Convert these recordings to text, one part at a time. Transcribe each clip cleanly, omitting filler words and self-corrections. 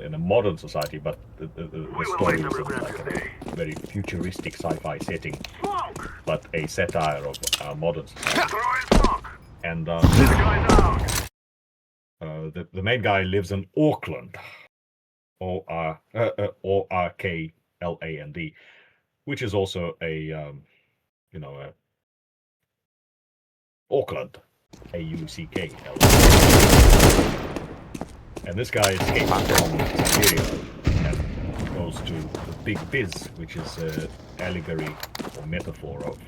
in a modern society, but the story is in like a very futuristic sci-fi setting, but a satire of modern society. And the main guy lives in Auckland, Orkland, which is also a Auckland, Auckland. And this guy escapes from Siberia and goes to the Big Biz, which is an allegory or metaphor of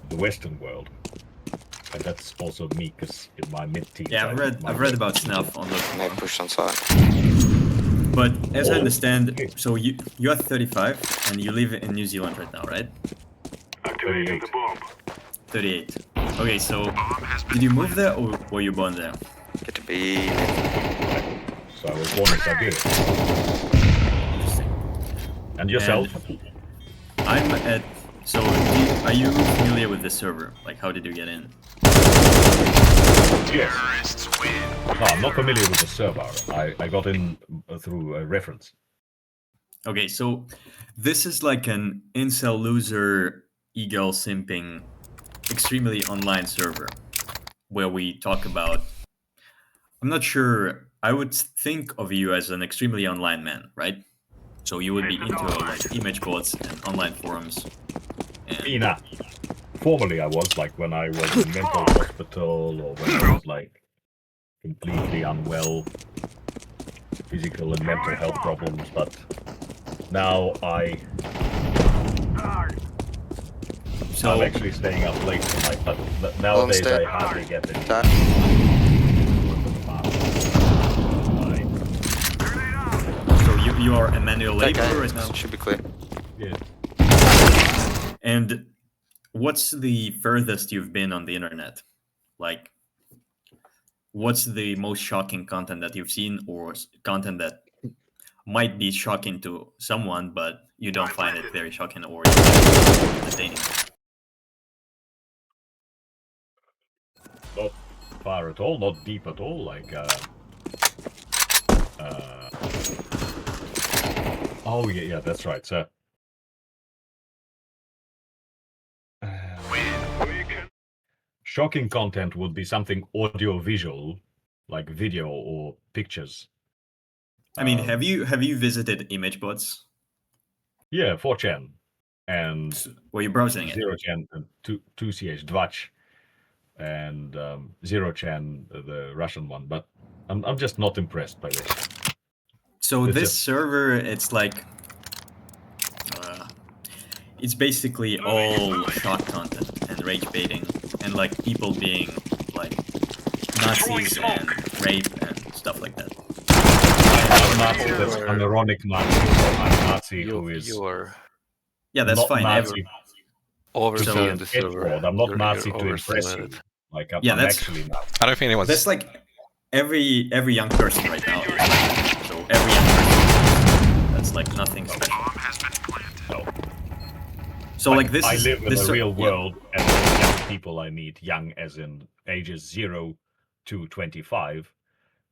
the Western world. And that's also me, because in my mid-teens... Yeah, I've read about Snuff on the... May push on side. But as I understand, so you are 35 and you live in New Zealand right now, right? 38. 38. Okay, so did you move there or were you born there? Get to be. So I was born in Siberia. Interesting. And yourself? I'm at... So, are you familiar with this server? Like, how did you get in? Yes. No, I'm not familiar with the server. I got in through a reference. Okay, so this is like an incel loser, e-girl simping, extremely online server where we talk about... I'm not sure. I would think of you as an extremely online man, right? So you would be into like image boards and online forums. And... Formerly I was, like when I was in mental hospital or when I was like completely unwell, physical and mental health problems, but now I'm actually staying up late tonight, but nowadays I hardly get any. So you are a manual laborer right now? Should be clear. Yeah. And what's the furthest you've been on the internet? Like, what's the most shocking content that you've seen, or content that might be shocking to someone, but you don't find it very shocking or entertaining? Not far at all, not deep at all, like oh yeah, that's right. So shocking content would be something audio-visual, like video or pictures. I mean, have you visited image bots? Yeah, 4chan and were you browsing it? 0chan and 2ch Dvach and 0chan, the Russian one, but I'm just not impressed by this. So this server, it's like it's basically all shock content and rage baiting and like people being like Nazis and rape and stuff like that. Nazi, that's an ironic Nazi, a Nazi who is... Yeah, that's fine. Nazi Overselling the server. I'm not Nazi to impress you. Like, I'm actually Nazi. I don't think anyone's... That's like every young person right now. So every young person, that's like nothing special. No. So like this I is... live in the real world, and the young people I meet, young as in ages 0 to 25,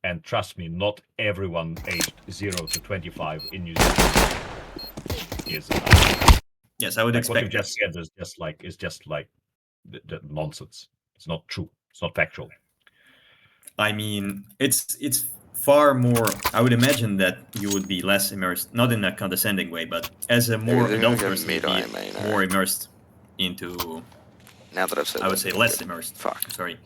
and trust me, not everyone aged 0 to 25 in New Zealand is Nazi. Yes, I would expect what you just said is just like the nonsense. It's not true. It's not factual. I mean, it's far more... I would imagine that you would be less immersed, not in a condescending way, but as a more adult person, you'd be more immersed into... Now that I've said I would say less immersed. Sorry.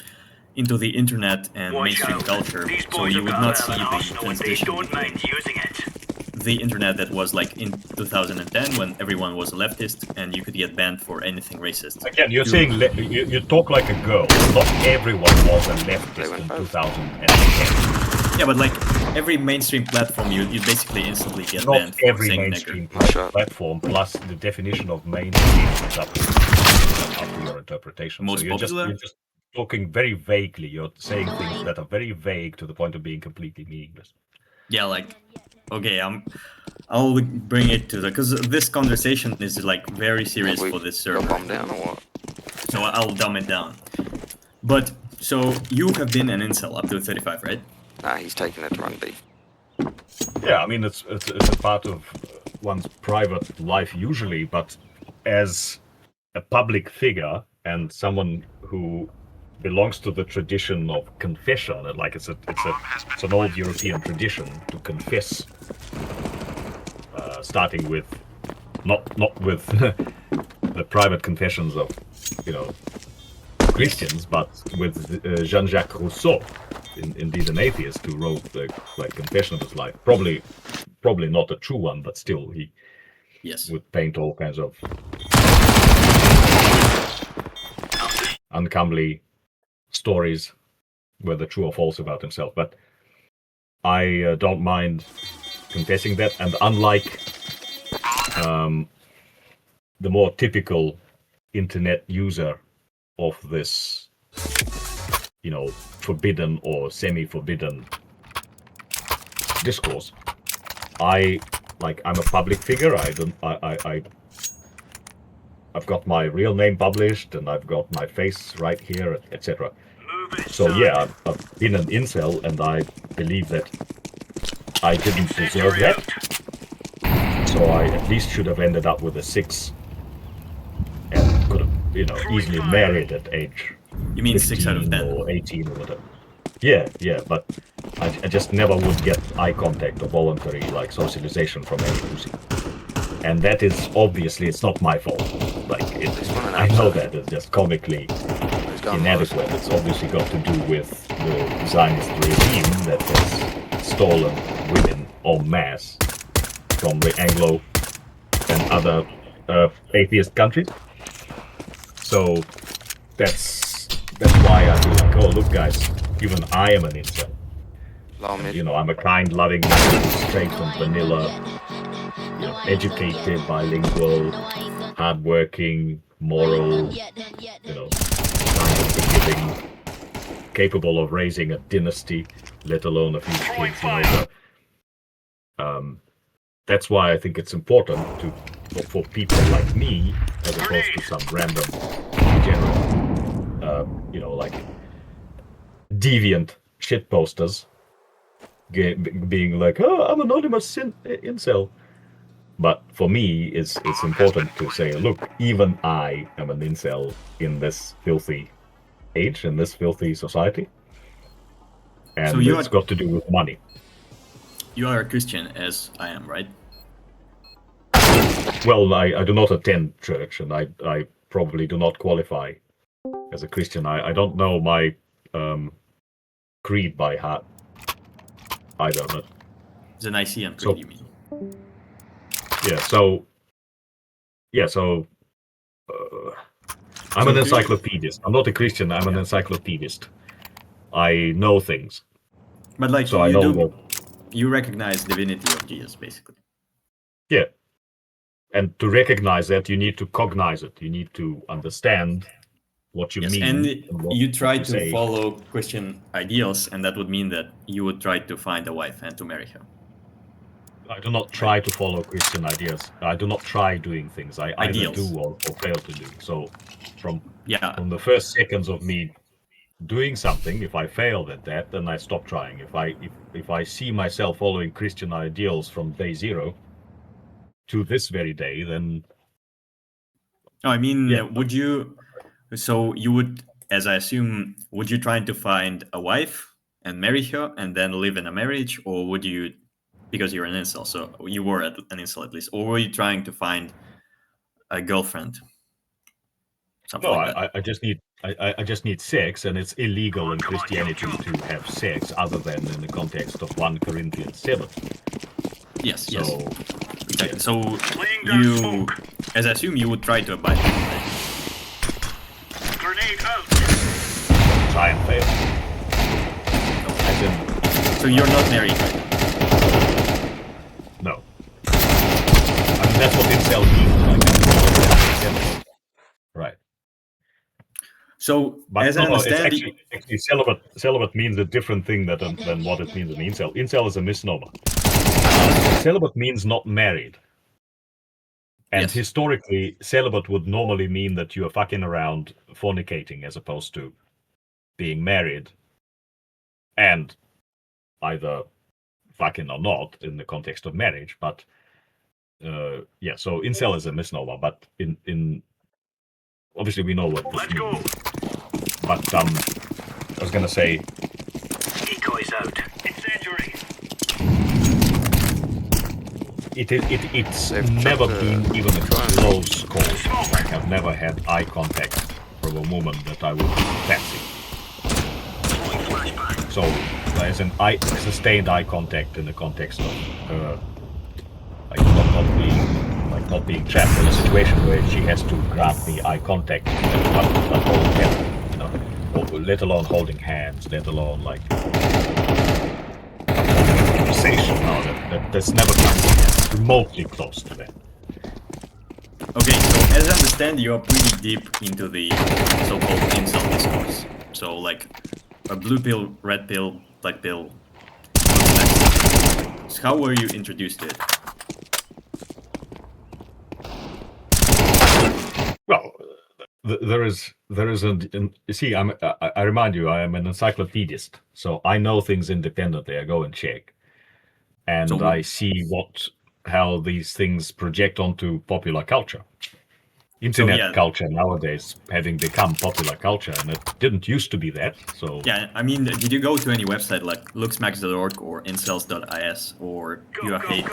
Into the internet and mainstream culture, so you would not see the transition between the internet that was like in 2010 when everyone was a leftist and you could get banned for anything racist. Again, you're saying you talk like a girl. Not everyone was a leftist in 2010. Yeah, but like every mainstream platform, you basically instantly get not banned for every saying mainstream nigger. platform, plus the definition of mainstream is up to your interpretation. Most so you're just talking very vaguely. You're saying things that are very vague to the point of being completely meaningless. Yeah, like, okay, I'll bring it to because this conversation is like very serious for this server. Down or what? So I'll dumb it down. But so you have been an incel up to 35, right? Nah, he's taking it to run B. Yeah, I mean, it's a part of one's private life usually, but as a public figure and someone who belongs to the tradition of confession, like it's an old European tradition to confess, starting with not with the private confessions of, you know, Christians, but with Jean-Jacques Rousseau, indeed an atheist who wrote the like confession of his life. Probably not a true one, but still he would paint all kinds of uncomely stories, whether true or false, about himself. But I don't mind confessing that, and unlike the more typical internet user of this, you know, forbidden or semi-forbidden discourse, I'm a public figure. I've got my real name published, and I've got my face right here, etc. So yeah, I've been an incel, and I believe that I didn't deserve that. So I at least should have ended up with a 6, and could have, you know, easily married at age. You mean 6 out of 10 or 18 or whatever? Yeah, but I just never would get eye contact or voluntary like socialization from any pussy. And that is obviously, it's not my fault. Like, I know that it's just comically inadequate. It's obviously got to do with the Zionist regime that has stolen women en masse from the Anglo and other atheist countries. So that's why I feel like, oh, look, guys, even I am an incel. And, you know, I'm a kind, loving, straight and vanilla, you know, educated, bilingual, hardworking, moral, you know, kind of forgiving, capable of raising a dynasty, let alone a few kids. You know, but, that's why I think it's important for people like me, as opposed to some random, general, you know, like deviant shit posters, being like, oh, I'm anonymous incel. But for me, it's important to say, look, even I am an incel in this filthy age, in this filthy society. And so it's got to do with money. You are a Christian, as I am, right? Well, I do not attend church, and I probably do not qualify as a Christian. I don't know my creed by heart either. But it's a Nicene creed, you mean? Yeah, so I'm an encyclopedist. I'm not a Christian. I'm an encyclopedist. I know things. But like, so I know that you recognize divinity of Jesus, basically. Yeah. And to recognize that, you need to cognize it. You need to understand what you mean. And you try to follow Christian ideals, and that would mean that you would try to find a wife and to marry her. I do not try to follow Christian ideas. I do not try doing things. I either do or fail to do. So from the first seconds of me doing something, if I failed at that, then I stop trying. If I see myself following Christian ideals from day 0 to this very day, then I mean, would you? So you would, as I assume, would you try to find a wife and marry her and then live in a marriage, or would you, because you're an incel, so you were an incel at least, or were you trying to find a girlfriend? Something like that. I just need sex, and it's illegal in Christianity to have sex other than in the context of 1 Corinthians 7. Yes. Exactly. Yeah. So you, as I assume, you would try to abide by it. Try and fail. So you're not married, right? No. I mean, that's what incel means. Right. So, but as I understand, actually celibate means a different thing than what it means in incel. Incel is a misnomer. Celibate means not married. And historically, celibate would normally mean that you are fucking around fornicating as opposed to being married and either fucking or not in the context of marriage, but yeah. So incel is a misnomer, but in obviously we know what this means. But I was gonna say, Decoys out. Incendiary. It's They've never dropped been a even a triangle. close call. I have never had eye contact from a woman that I would fancy. Throwing flashbang. So there's an sustained eye contact in the context of her, like not being trapped in a situation where she has to grant me eye contact, but hold hand, you know, or let alone holding hands, let alone like conversation. No, that's never come remotely close to that. Okay, so as I understand, you are pretty deep into the so-called incel discourse. So like a blue pill, red pill, black pill. So how were you introduced to it? Well, there is you see, I remind you, I am an encyclopedist, so I know things independently. I go and check, and So- I see how these things project onto popular culture. Internet yeah. culture nowadays having become popular culture, and it didn't used to be that. So Yeah, I mean, did you go to any website like looksmax.org or incels.is or Pure Hate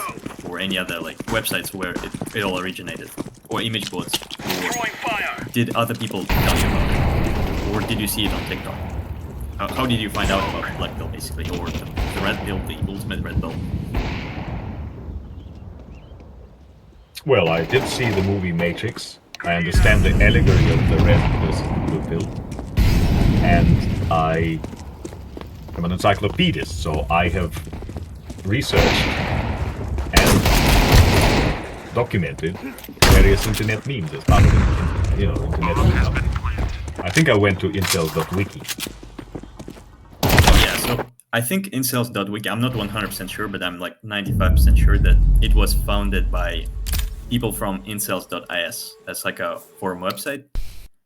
or any other like websites where it all originated, or image boards? Or Throwing fire. did other people tell you about it, or did you see it on TikTok? How did you find out about black pill basically, or the red pill, the ultimate red pill? well, I did see the movie Matrix. I understand the allegory of the red versus blue pill, and I am an encyclopedist, so I have researched and documented various internet memes as part of it, internet memes. I think I went to incels.wiki. Yeah, so I think incels.wiki, I'm not 100% sure, but I'm like 95% sure that it was founded by people from incels.is. That's like a forum website.